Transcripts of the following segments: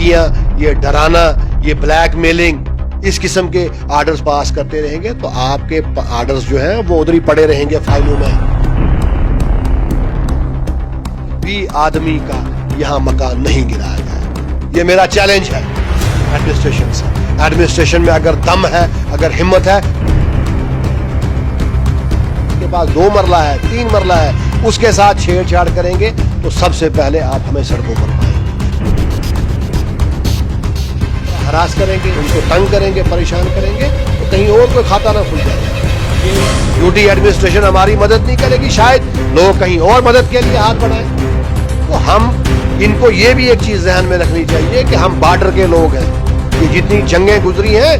دھمکیاں, یہ ڈرانا, یہ بلیک میلنگ, اس قسم کے آرڈرز پاس کرتے رہیں گے تو آپ کے آرڈرز جو ہیں وہ ادھر ہی پڑے رہیں گے فائلوں میں. بھی آدمی کا یہاں مکان نہیں گرایا جائے, یہ میرا چیلنج ہے ایڈمنسٹریشن سے. ایڈمنسٹریشن میں اگر دم ہے, اگر ہمت ہے, کے پاس 2 مرلہ ہے, 3 مرلہ ہے, اس کے ساتھ چھیڑ چھاڑ کریں گے تو سب سے پہلے آپ ہمیں سڑکوں پر پائیں گے. ہراس کریں گے, ان کو تنگ کریں گے, پریشان کریں گے تو کہیں اور کوئی کھاتا نہ کھل جائے. یوٹی ایڈمنسٹریشن ہماری مدد نہیں کرے گی, شاید لوگ کہیں اور مدد کے لیے ہاتھ بڑھائیں. تو ہم ان کو یہ بھی ایک چیز ذہن میں رکھنی چاہیے کہ ہم بارڈر کے لوگ ہیں. یہ جتنی جنگیں گزری ہیں,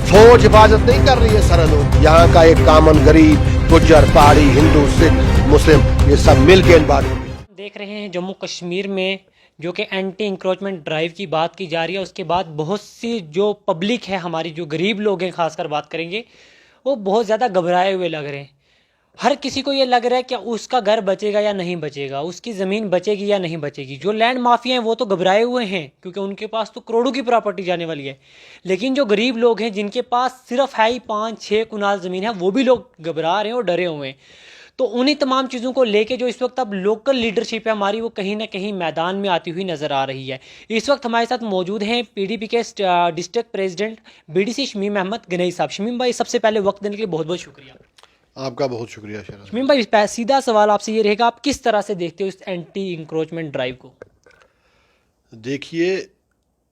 فوج حفاظت نہیں کر رہی ہے سرحدوں. یہاں کا ایک کامن غریب, گجر, پہاڑی, ہندو, سکھ, مسلم, یہ سب مل کے ان بارڈر دیکھ رہے ہیں جموں کشمیر میں جو کہ اینٹی انکروچمنٹ ڈرائیو کی بات کی جا رہی ہے. اس کے بعد بہت سی جو پبلک ہے ہماری, جو غریب لوگ ہیں خاص کر بات کریں گے, وہ بہت زیادہ گھبرائے ہوئے لگ رہے ہیں. ہر کسی کو یہ لگ رہا ہے کہ اس کا گھر بچے گا یا نہیں بچے گا, اس کی زمین بچے گی یا نہیں بچے گی. جو لینڈ مافیا ہیں وہ تو گھبرائے ہوئے ہیں کیونکہ ان کے پاس تو کروڑوں کی پراپرٹی جانے والی ہے. لیکن جو غریب لوگ ہیں جن کے پاس صرف ہے ہی 5-6 کنال زمین ہے, وہ بھی لوگ گھبرا رہے ہیں اور ڈرے ہوئے ہیں. تو انہی تمام چیزوں کو لے کے جو اس وقت اب لوکل لیڈرشپ ہے ہماری, وہ کہیں نہ کہیں میدان میں آتی ہوئی نظر آ رہی ہے. اس وقت ہمارے ساتھ موجود ہیں پی ڈی پی کے district president BDC Shamim Ahmad Ganai sahib. Shamim بھائی, سب سے پہلے وقت دینے کے لیے بہت بہت شکریہ. آپ کا بہت شکریہ شہناز. شمیم بھائی, سیدھا سوال آپ سے یہ رہے گا, آپ کس طرح سے دیکھتے ہو اس اینٹی انکروچمنٹ ڈرائیو کو؟ دیکھیے,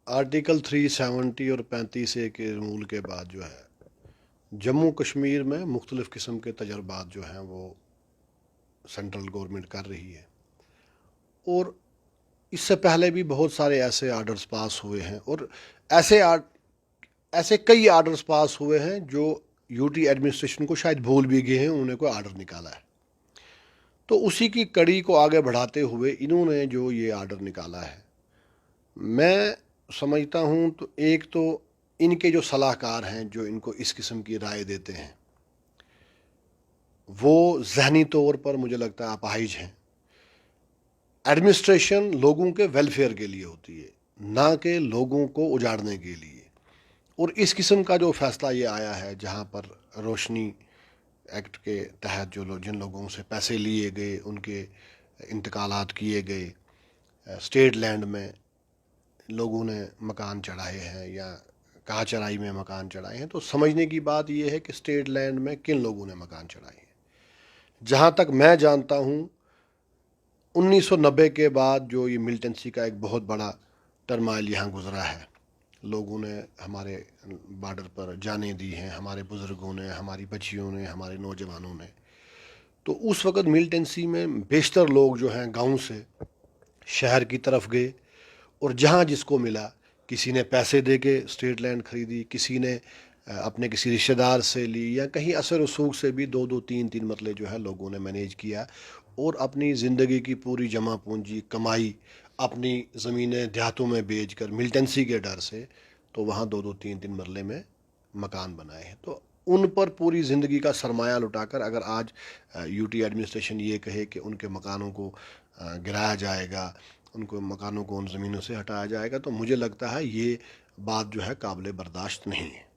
آرٹیکل 370 اور 35A کے رول کے بعد جو ہے جموں کشمیر میں مختلف قسم کے تجربات جو ہیں وہ سینٹرل گورنمنٹ کر رہی ہے, اور اس سے پہلے بھی بہت سارے ایسے آرڈرز پاس ہوئے ہیں, اور ایسے کئی آرڈرز پاس ہوئے ہیں جو یوٹی ایڈمنسٹریشن کو شاید بھول بھی گئے ہیں, انہوں نے کوئی آرڈر نکالا ہے. تو اسی کی کڑی کو آگے بڑھاتے ہوئے انہوں نے جو یہ آرڈر نکالا ہے, میں سمجھتا ہوں تو ایک تو ان کے جو صلاح کار ہیں جو ان کو اس قسم کی رائے دیتے ہیں, وہ ذہنی طور پر مجھے لگتا ہے اپاہج ہیں. ایڈمنسٹریشن لوگوں کے ویلفیئر کے لیے ہوتی ہے, نہ کہ لوگوں کو اجاڑنے کے لیے. اور اس قسم کا جو فیصلہ یہ آیا ہے, جہاں پر روشنی ایکٹ کے تحت جو جن لوگوں سے پیسے لیے گئے, ان کے انتقالات کیے گئے, اسٹیٹ لینڈ میں لوگوں نے مکان چڑھائے ہیں یا کہا چرائی میں مکان چڑھائے ہیں, تو سمجھنے کی بات یہ ہے کہ اسٹیٹ لینڈ میں کن لوگوں نے مکان چڑھائے ہیں. جہاں تک میں جانتا ہوں 1990 کے بعد جو یہ ملٹنسی کا ایک بہت بڑا ٹرمائل یہاں گزرا ہے, لوگوں نے ہمارے بارڈر پر جانیں دی ہیں, ہمارے بزرگوں نے, ہماری بچیوں نے, ہمارے نوجوانوں نے. تو اس وقت ملٹنسی میں بیشتر لوگ جو ہیں گاؤں سے شہر کی طرف گئے, اور جہاں جس کو ملا, کسی نے پیسے دے کے اسٹیٹ لینڈ خریدی, کسی نے اپنے کسی رشتہ دار سے لی, یا کہیں اثر رسوخ سے بھی 2-2 3-3 مرلے جو ہے لوگوں نے مینیج کیا, اور اپنی زندگی کی پوری جمع پونجی کمائی اپنی زمینیں دیہاتوں میں بیچ کر ملٹنسی کے ڈر سے تو وہاں 2-2 3-3 مرلے میں مکان بنائے ہیں. تو ان پر پوری زندگی کا سرمایہ لٹا کر اگر آج یوٹی ایڈمنسٹریشن یہ کہے کہ ان کے مکانوں کو گرایا جائے گا, ان کو مکانوں کو ان زمینوں سے ہٹایا جائے گا, تو مجھے لگتا ہے یہ بات جو ہے قابل برداشت نہیں ہے.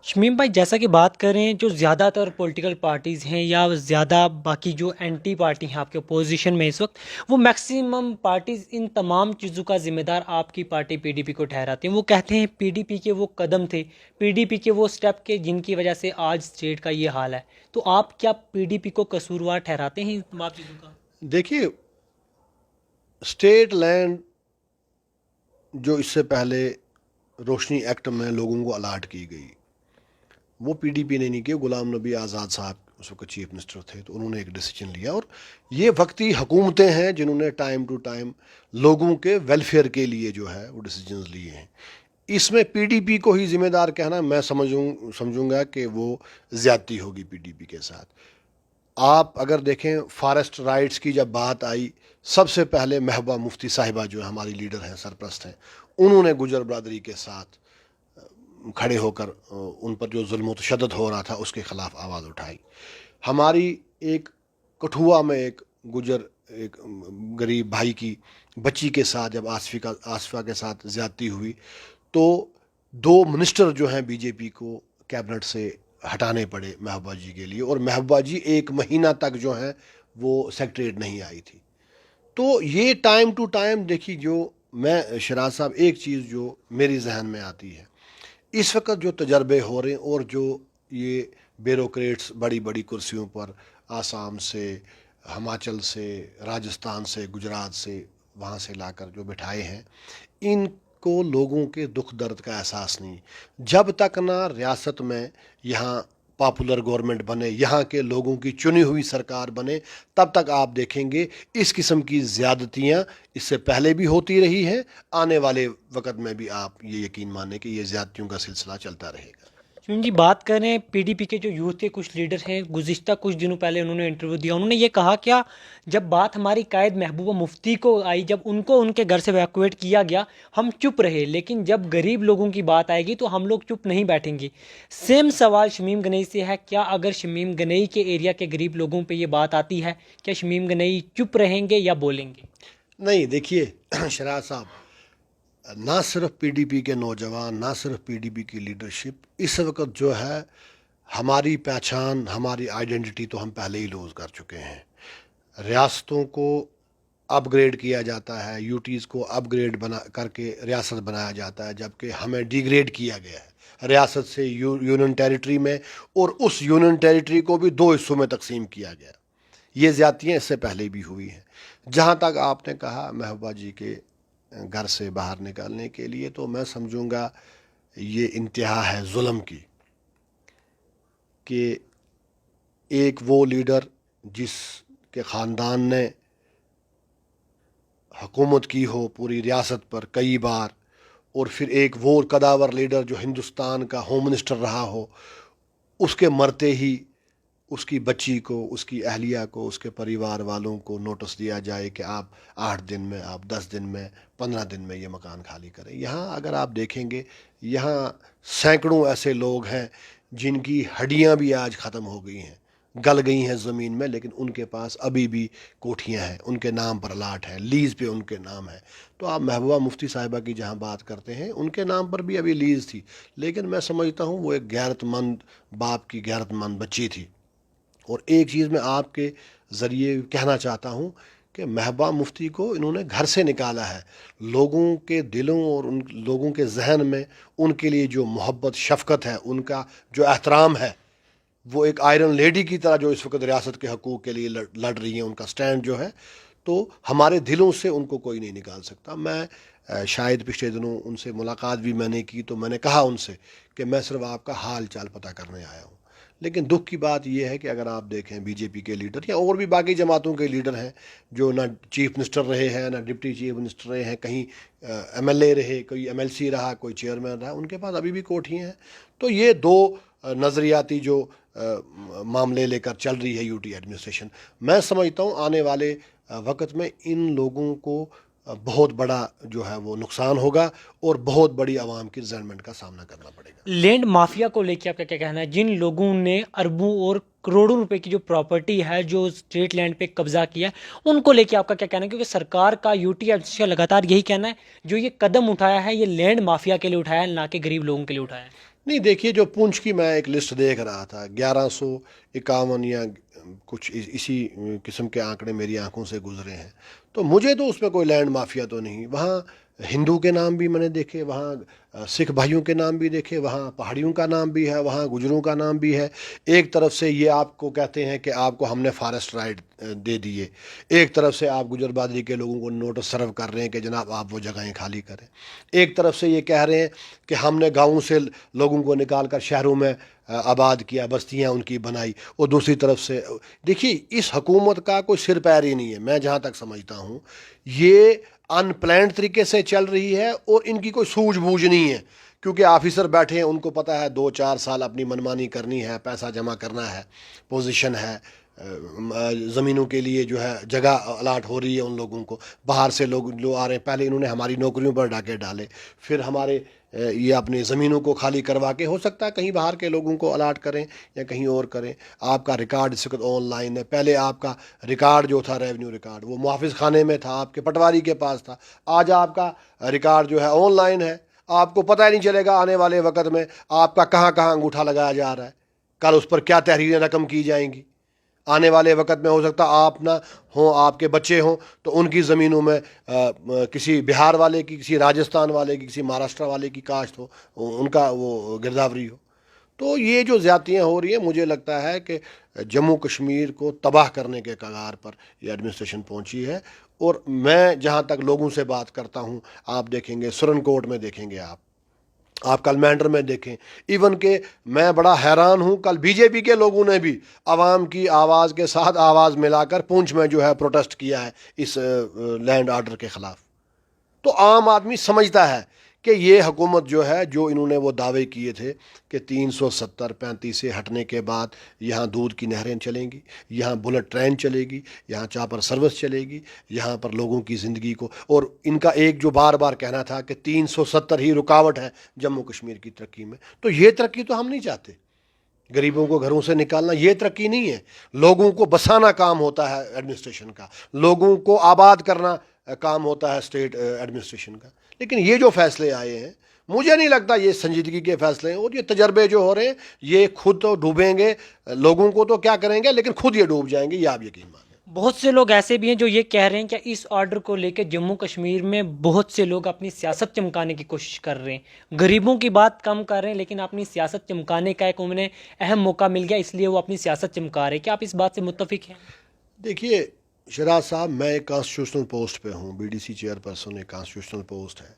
شمیم بھائی, جیسا کہ بات کریں جو زیادہ تر پولیٹیکل پارٹیز ہیں یا زیادہ باقی جو اینٹی پارٹی ہیں آپ کے اپوزیشن میں اس وقت, وہ میکسیمم پارٹیز ان تمام چیزوں کا ذمہ دار آپ کی پارٹی PDP کو ٹھہراتے ہیں. وہ کہتے ہیں PDP کے وہ قدم تھے, PDP کے وہ سٹیپ کے جن کی وجہ سے آج اسٹیٹ کا یہ حال ہے. تو آپ کیا PDP کو قصوروار ٹھہراتے ہیں ان تمام چیزوں کا؟ دیکھیے, اسٹیٹ لینڈ جو اس سے پہلے روشنی ایکٹ میں لوگوں کو الاٹ کی گئی, وہ PDP نے نہیں کی, غلام نبی آزاد صاحب اس وقت چیف منسٹر تھے, تو انہوں نے ایک ڈیسیجن لیا. اور یہ وقتی حکومتیں ہیں جنہوں نے ٹائم ٹو ٹائم لوگوں کے ویلفیئر کے لیے جو ہے وہ ڈیسیجنز لیے ہیں. اس میں PDP کو ہی ذمہ دار کہنا میں سمجھوں گا کہ وہ زیادتی ہوگی PDP کے ساتھ. آپ اگر دیکھیں فارسٹ رائٹس کی جب بات آئی, سب سے پہلے محبوبہ مفتی صاحبہ جو ہماری لیڈر ہیں, سرپرست ہیں, انہوں نے گجر برادری کے ساتھ کھڑے ہو کر ان پر جو ظلم و تشدد ہو رہا تھا اس کے خلاف آواز اٹھائی. ہماری ایک کٹھوا میں ایک گجر ایک غریب بھائی کی بچی کے ساتھ جب آصفہ کے ساتھ زیادتی ہوئی تو 2 منسٹر جو ہیں بی جے پی کو کیبنٹ سے ہٹانے پڑے محبوبہ جی کے لیے، اور محبوبہ جی 1 مہینہ تک جو ہے وہ سیکریٹریٹ نہیں آئی تھی. تو یہ ٹائم ٹو ٹائم دیکھیے، جو میں شراز صاحب ایک چیز جو میری ذہن میں آتی ہے، اس وقت جو تجربے ہو رہے ہیں اور جو یہ بیوروکریٹس بڑی بڑی کرسیوں پر آسام سے، ہماچل سے، راجستھان سے، گجرات سے، وہاں سے لا کر جو بٹھائے ہیں، ان کو لوگوں کے دکھ درد کا احساس نہیں. جب تک نہ ریاست میں یہاں پاپولر گورنمنٹ بنے، یہاں کے لوگوں کی چنی ہوئی سرکار بنے، تب تک آپ دیکھیں گے اس قسم کی زیادتیاں اس سے پہلے بھی ہوتی رہی ہیں، آنے والے وقت میں بھی آپ یہ یقین مانیں کہ یہ زیادتیوں کا سلسلہ چلتا رہے گا. شمیم جی، بات کریں پی ڈی پی کے جو یوتھ کے کچھ لیڈر ہیں، گزشتہ کچھ دنوں پہلے انہوں نے انٹرویو دیا، انہوں نے یہ کہا کیا جب بات ہماری قائد محبوبہ مفتی کو آئی، جب ان کو ان کے گھر سے ایویکویٹ کیا گیا، ہم چپ رہے، لیکن جب غریب لوگوں کی بات آئے گی تو ہم لوگ چپ نہیں بیٹھیں گے. سیم سوال شمیم گنئی سے ہے، کیا اگر شمیم گنئی کے ایریا کے غریب لوگوں پہ یہ بات آتی ہے، کیا شمیم گنئی چپ رہیں گے یا بولیں گے؟ نہیں، دیکھیے شراز صاحب، نہ صرف پی ڈی پی کے نوجوان، نہ صرف پی ڈی پی کی لیڈرشپ، اس وقت جو ہے ہماری پہچان، ہماری آئیڈینٹی تو ہم پہلے ہی لوز کر چکے ہیں. ریاستوں کو اپ گریڈ کیا جاتا ہے، یوٹیز کو اپ گریڈ بنا کر کے ریاست بنایا جاتا ہے، جبکہ ہمیں ڈی گریڈ کیا گیا ہے ریاست سے یونین ٹیریٹری میں، اور اس یونین ٹیریٹری کو بھی 2 حصوں میں تقسیم کیا گیا. یہ زیادتیاں اس سے پہلے بھی ہوئی ہیں. جہاں تک آپ نے کہا محبوبہ جی کے گھر سے باہر نکالنے کے لیے، تو میں سمجھوں گا یہ انتہا ہے ظلم کی، کہ ایک وہ لیڈر جس کے خاندان نے حکومت کی ہو پوری ریاست پر کئی بار، اور پھر ایک وہ قداور لیڈر جو ہندوستان کا ہوم منسٹر رہا ہو، اس کے مرتے ہی اس کی بچی کو، اس کی اہلیہ کو، اس کے پریوار والوں کو نوٹس دیا جائے کہ آپ 8 دن میں، آپ 10 دن میں، 15 دن میں یہ مکان خالی کریں. یہاں اگر آپ دیکھیں گے، یہاں سینکڑوں ایسے لوگ ہیں جن کی ہڈیاں بھی آج ختم ہو گئی ہیں، گل گئی ہیں زمین میں، لیکن ان کے پاس ابھی بھی کوٹھیاں ہیں، ان کے نام پر الاٹ ہے، لیز پہ ان کے نام ہے. تو آپ محبوبہ مفتی صاحبہ کی جہاں بات کرتے ہیں، ان کے نام پر بھی ابھی لیز تھی، لیکن میں سمجھتا ہوں وہ ایک غیرت مند باپ کی غیرت مند بچی تھی. اور ایک چیز میں آپ کے ذریعے کہنا چاہتا ہوں کہ محبوبہ مفتی کو انہوں نے گھر سے نکالا ہے. لوگوں کے دلوں اور ان لوگوں کے ذہن میں ان کے لیے جو محبت، شفقت ہے، ان کا جو احترام ہے، وہ ایک آئرن لیڈی کی طرح جو اس وقت ریاست کے حقوق کے لیے لڑ رہی ہیں، ان کا سٹینڈ جو ہے، تو ہمارے دلوں سے ان کو کوئی نہیں نکال سکتا. میں شاید پچھلے دنوں ان سے ملاقات بھی میں نے کی، تو میں نے کہا ان سے کہ میں صرف آپ کا حال چال پتہ کرنے آیا ہوں. لیکن دکھ کی بات یہ ہے کہ اگر آپ دیکھیں بی جے پی کے لیڈر یا اور بھی باقی جماعتوں کے لیڈر ہیں جو نہ چیف منسٹر رہے ہیں، نہ ڈپٹی چیف منسٹر رہے ہیں، کہیں ایم ایل اے رہے، کوئی ایم ایل سی رہا، کوئی چیئرمین رہا، ان کے پاس ابھی بھی کوٹھیاں ہیں. تو یہ 2 نظریاتی جو معاملے لے کر چل رہی ہے یو ٹی ایڈمنسٹریشن، میں سمجھتا ہوں آنے والے وقت میں ان لوگوں کو بہت بڑا جو ہے وہ نقصان ہوگا اور بہت بڑی عوام کی ریزنمنٹ کا سامنا کرنا پڑے گا. لینڈ مافیا کو لے کے آپ کا کیا کہنا ہے؟ جن لوگوں نے اربوں اور کروڑوں روپے کی جو پراپرٹی ہے، جو اسٹیٹ لینڈ پہ قبضہ کیا ہے، ان کو لے کے آپ کا کیا کہنا ہے؟ کیونکہ سرکار کا یو ٹی ایف کا لگاتار یہی کہنا ہے، جو یہ قدم اٹھایا ہے یہ لینڈ مافیا کے لیے اٹھایا ہے، نہ کہ غریب لوگوں کے لیے اٹھایا ہے. نہیں، دیکھیے جو پونچھ کی میں ایک لسٹ دیکھ رہا تھا، 1151 یا کچھ اسی قسم کے آنکڑے میری آنکھوں سے گزرے ہیں، تو مجھے تو اس میں کوئی لینڈ مافیا تو نہیں. وہاں ہندو کے نام بھی میں نے دیکھے، وہاں سکھ بھائیوں کے نام بھی دیکھے، وہاں پہاڑیوں کا نام بھی ہے، وہاں گجروں کا نام بھی ہے. ایک طرف سے یہ آپ کو کہتے ہیں کہ آپ کو ہم نے فارسٹ رائٹ دے دیے، ایک طرف سے آپ گجر بادری کے لوگوں کو نوٹس سرو کر رہے ہیں کہ جناب آپ وہ جگہیں خالی کریں. ایک طرف سے یہ کہہ رہے ہیں کہ ہم نے گاؤں سے لوگوں کو نکال کر شہروں میں آباد کیا، بستیاں ان کی بنائی. اور دوسری طرف سے دیکھیے اس حکومت کا کوئی سر پیر ہی نہیں ہے. میں جہاں تک سمجھتا ہوں یہ ان پلانڈ طریقے سے چل رہی ہے اور ان کی کوئی سوجھ بوجھ نہیں ہے، کیونکہ آفیسر بیٹھے ہیں، ان کو پتہ ہے 2-4 سال اپنی منمانی کرنی ہے، پیسہ جمع کرنا ہے، پوزیشن ہے، زمینوں کے لیے جو ہے جگہ الاٹ ہو رہی ہے ان لوگوں کو. باہر سے لوگ جو آ رہے ہیں، پہلے انہوں نے ہماری نوکریوں پر ڈاکے ڈالے، پھر ہمارے یہ اپنی زمینوں کو خالی کروا کے ہو سکتا ہے کہیں باہر کے لوگوں کو الاٹ کریں یا کہیں اور کریں. آپ کا ریکارڈ اس وقت آن لائن ہے. پہلے آپ کا ریکارڈ جو تھا ریونیو ریکارڈ وہ محافظ خانے میں تھا، آپ کے پٹواری کے پاس تھا. آج آپ کا ریکارڈ جو ہے آن لائن ہے. آپ کو پتہ ہی نہیں چلے گا آنے والے وقت میں آپ کا کہاں کہاں انگوٹھا لگایا جا رہا ہے، کل اس پر کیا تحریریں رقم کی جائیں گی. آنے والے وقت میں ہو سکتا آپ نہ ہوں، آپ کے بچے ہوں تو ان کی زمینوں میں کسی بہار والے کی، کسی راجستھان والے کی، کسی مہاراشٹر والے کی کاشت ہو، ان کا وہ گرداوری ہو. تو یہ جو زیادتیاں ہو رہی ہیں، مجھے لگتا ہے کہ جموں کشمیر کو تباہ کرنے کے کگار پر یہ ایڈمنسٹریشن پہنچی ہے. اور میں جہاں تک لوگوں سے بات کرتا ہوں، آپ دیکھیں گے سرن کوٹ میں، دیکھیں گے آپ کل مینڈر میں دیکھیں. ایون کہ میں بڑا حیران ہوں، کل بی جے پی کے لوگوں نے بھی عوام کی آواز کے ساتھ آواز ملا کر پونچھ میں جو ہے پروٹیسٹ کیا ہے اس لینڈ آرڈر کے خلاف. تو عام آدمی سمجھتا ہے کہ یہ حکومت جو ہے، جو انہوں نے وہ دعوے کیے تھے کہ 370-35 سے ہٹنے کے بعد یہاں دودھ کی نہریں چلیں گی، یہاں بلٹ ٹرین چلے گی، یہاں چاپر سروس چلے گی، یہاں پر لوگوں کی زندگی کو، اور ان کا ایک جو بار بار کہنا تھا کہ 370 ہی رکاوٹ ہے جموں کشمیر کی ترقی میں. تو یہ ترقی تو ہم نہیں چاہتے. غریبوں کو گھروں سے نکالنا یہ ترقی نہیں ہے. لوگوں کو بسانا کام ہوتا ہے ایڈمنسٹریشن کا، لوگوں کو آباد کرنا کام ہوتا ہے اسٹیٹ ایڈمنسٹریشن کا. لیکن یہ جو فیصلے آئے ہیں، مجھے نہیں لگتا یہ سنجیدگی کے فیصلے ہیں. اور یہ تجربے جو ہو رہے ہیں، یہ خود تو ڈوبیں گے، لوگوں کو تو کیا کریں گے، لیکن خود یہ ڈوب جائیں گے، یہ آپ یقین مانیں. بہت سے لوگ ایسے بھی ہیں جو یہ کہہ رہے ہیں کہ اس آرڈر کو لے کے جموں کشمیر میں بہت سے لوگ اپنی سیاست چمکانے کی کوشش کر رہے ہیں. غریبوں کی بات کم کر رہے ہیں، لیکن اپنی سیاست چمکانے کا ایک انہیں اہم موقع مل گیا، اس لیے وہ اپنی سیاست چمکا رہے ہیں. کیا آپ اس بات سے متفق ہیں؟ دیکھیے شراز صاحب، میں ایک کانسٹیٹیوشنل پوسٹ پہ ہوں، B D C chairperson ایک کانسٹیٹیوشنل پوسٹ ہے.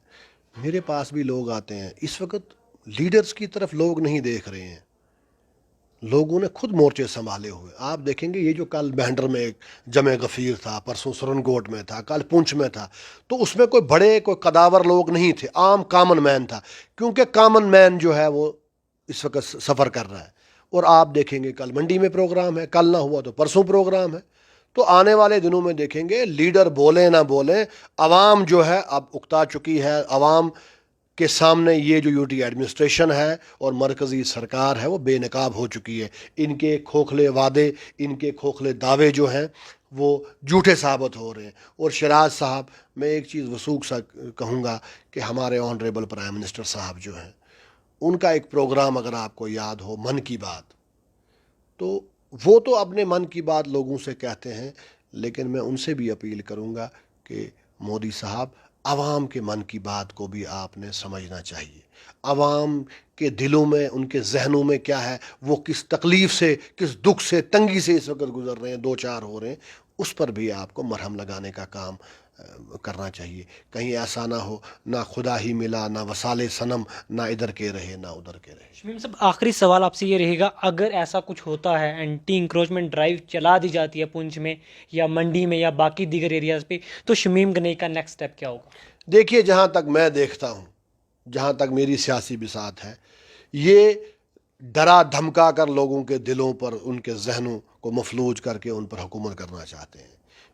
میرے پاس بھی لوگ آتے ہیں. اس وقت لیڈرز کی طرف لوگ نہیں دیکھ رہے ہیں، لوگوں نے خود مورچے سنبھالے ہوئے. آپ دیکھیں گے یہ جو کل بہنڈر میں ایک جمع غفیر تھا، پرسوں سرن کوٹ میں تھا، کل پونچھ میں تھا، تو اس میں کوئی بڑے کوئی قداور لوگ نہیں تھے، عام کامن مین تھا. کیونکہ کامن مین جو ہے وہ اس وقت سفر کر رہا ہے. اور آپ دیکھیں گے کل منڈی میں پروگرام ہے، کل نہ ہوا تو پرسوں پروگرام ہے. تو آنے والے دنوں میں دیکھیں گے لیڈر بولیں نہ بولیں، عوام جو ہے اب اکتا چکی ہے. عوام کے سامنے یہ جو یو ٹی ایڈمنسٹریشن ہے اور مرکزی سرکار ہے وہ بے نقاب ہو چکی ہے. ان کے کھوکھلے وعدے، ان کے کھوکھلے دعوے جو ہیں وہ جھوٹے ثابت ہو رہے ہیں. اور شراز صاحب، میں ایک چیز وثوق سا کہوں گا کہ ہمارے آنریبل پرائم منسٹر صاحب جو ہیں، ان کا ایک پروگرام اگر آپ کو یاد ہو، من کی بات، تو وہ تو اپنے من کی بات لوگوں سے کہتے ہیں، لیکن میں ان سے بھی اپیل کروں گا کہ مودی صاحب، عوام کے من کی بات کو بھی آپ نے سمجھنا چاہیے. عوام کے دلوں میں، ان کے ذہنوں میں کیا ہے، وہ کس تکلیف سے، کس دکھ سے، تنگی سے اس وقت گزر رہے ہیں، دو چار ہو رہے ہیں. اس پر بھی آپ کو مرہم لگانے کا کام کرنا چاہیے. کہیں ایسا نہ ہو نہ خدا ہی ملا، نہ وسالے صنم، نہ ادھر کے رہے نہ ادھر کے رہے. شمیم صاحب، آخری سوال آپ سے یہ رہے گا، اگر ایسا کچھ ہوتا ہے، اینٹی انکروچمنٹ ڈرائیو چلا دی جاتی ہے پونچھ میں یا منڈی میں یا باقی دیگر ایریاز پہ، تو شمیم گنئی کا نیکسٹ سٹیپ کیا ہوگا؟ دیکھیے، جہاں تک میں دیکھتا ہوں، جہاں تک میری سیاسی بساط ہے، یہ ڈرا دھمکا کر لوگوں کے دلوں پر، ان کے ذہنوں کو مفلوج کر کے ان پر حکومت کرنا چاہتے ہیں.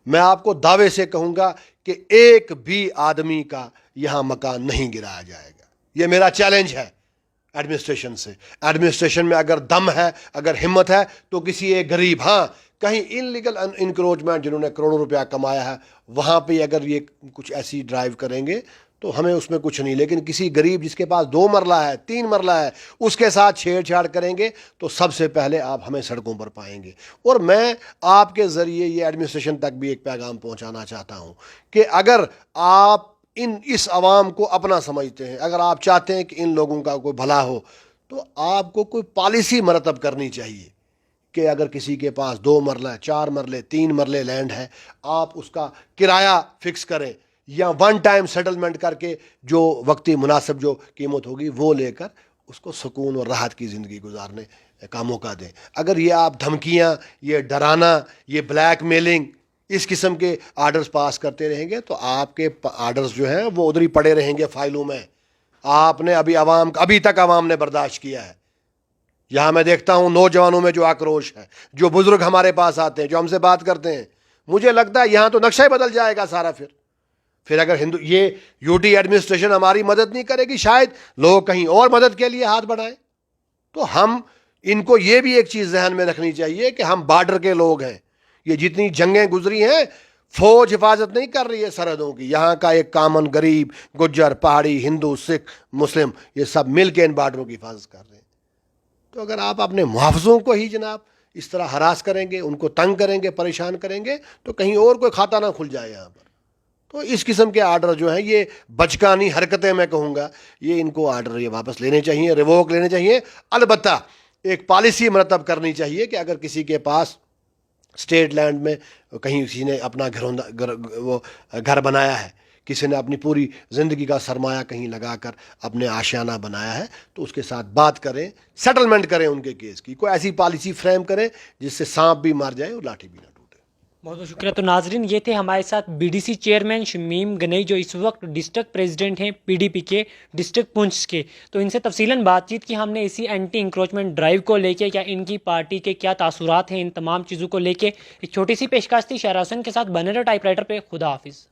میں آپ کو دعوے سے کہوں گا کہ ایک بھی آدمی کا یہاں مکان نہیں گرایا جائے گا. یہ میرا چیلنج ہے ایڈمنسٹریشن سے. ایڈمنسٹریشن میں اگر دم ہے، اگر ہمت ہے، تو کسی ایک غریب، ہاں کہیں انلیگل انکروچمنٹ جنہوں نے کروڑوں روپیہ کمایا ہے، وہاں پہ اگر یہ کچھ ایسی ڈرائیو کریں گے تو ہمیں اس میں کچھ نہیں. لیکن کسی غریب جس کے پاس 2 مرلہ ہے، 3 مرلہ ہے، اس کے ساتھ چھیڑ چھاڑ کریں گے تو سب سے پہلے آپ ہمیں سڑکوں پر پائیں گے. اور میں آپ کے ذریعے یہ ایڈمنسٹریشن تک بھی ایک پیغام پہنچانا چاہتا ہوں کہ اگر آپ اس عوام کو اپنا سمجھتے ہیں، اگر آپ چاہتے ہیں کہ ان لوگوں کا کوئی بھلا ہو، تو آپ کو کوئی پالیسی مرتب کرنی چاہیے کہ اگر کسی کے پاس 2 مرلہ، 4 مرلے، 3 مرلے لینڈ ہے، آپ اس کا کرایہ فکس کریں یا ون ٹائم سیٹلمنٹ کر کے جو وقتی مناسب جو قیمت ہوگی وہ لے کر اس کو سکون اور راحت کی زندگی گزارنے کا موقع دیں. اگر یہ آپ دھمکیاں، یہ ڈرانا، یہ بلیک میلنگ، اس قسم کے آرڈرز پاس کرتے رہیں گے تو آپ کے آرڈرز جو ہیں وہ ادھر ہی پڑے رہیں گے فائلوں میں. آپ نے ابھی تک عوام نے برداشت کیا ہے. یہاں میں دیکھتا ہوں نوجوانوں میں جو آکروش ہے, جو بزرگ ہمارے پاس آتے ہیں, جو ہم سے بات کرتے ہیں, مجھے لگتا ہے یہاں تو نقشہ ہی بدل جائے گا سارا. پھر اگر یہ یو ٹی ایڈمنسٹریشن ہماری مدد نہیں کرے گی, شاید لوگ کہیں اور مدد کے لیے ہاتھ بڑھائیں. تو ہم ان کو یہ بھی ایک چیز ذہن میں رکھنی چاہیے کہ ہم بارڈر کے لوگ ہیں. یہ جتنی جنگیں گزری ہیں, فوج حفاظت نہیں کر رہی ہے سرحدوں کی. یہاں کا ایک کامن غریب, گجر, پہاڑی, ہندو, سکھ, مسلم, یہ سب مل کے ان بارڈروں کی حفاظت کر رہے ہیں. تو اگر آپ اپنے محافظوں کو ہی جناب اس طرح ہراس کریں گے, ان کو تنگ کریں گے, پریشان کریں گے, تو کہیں اور کوئی کھاتہ نہ کھل جائے یہاں پر. تو اس قسم کے آرڈر جو ہیں, یہ بچکانی حرکتیں میں کہوں گا, یہ ان کو آرڈر یہ واپس لینے چاہیے, ریووک لینے چاہیے. البتہ ایک پالیسی مرتب کرنی چاہیے کہ اگر کسی کے پاس اسٹیٹ لینڈ میں کہیں کسی نے اپنا گھر بنایا ہے, کسی نے اپنی پوری زندگی کا سرمایہ کہیں لگا کر اپنے آشیانہ بنایا ہے, تو اس کے ساتھ بات کریں, سیٹلمنٹ کریں ان کے کیس کی. کوئی ایسی پالیسی فریم کریں جس سے سانپ بھی مر جائے اور لاٹھی بھی نہ ٹوٹے. بہت بہت شکریہ. تو ناظرین, یہ تھے ہمارے ساتھ B D C chairman Shamim Ganai, جو اس وقت ڈسٹرکٹ پریزیڈنٹ ہیں پی ڈی پی کے ڈسٹرکٹ پونچھ کے. تو ان سے تفصیلاً بات چیت کی ہم نے اسی اینٹی انکروچمنٹ ڈرائیو کو لے کے, کیا ان کی پارٹی کے کیا تاثرات ہیں ان تمام چیزوں کو لے کے. ایک چھوٹی سی پیشکش تھی شہر حسن کے ساتھ, بنے رہو ٹائپ رائٹر پہ. خدا حافظ.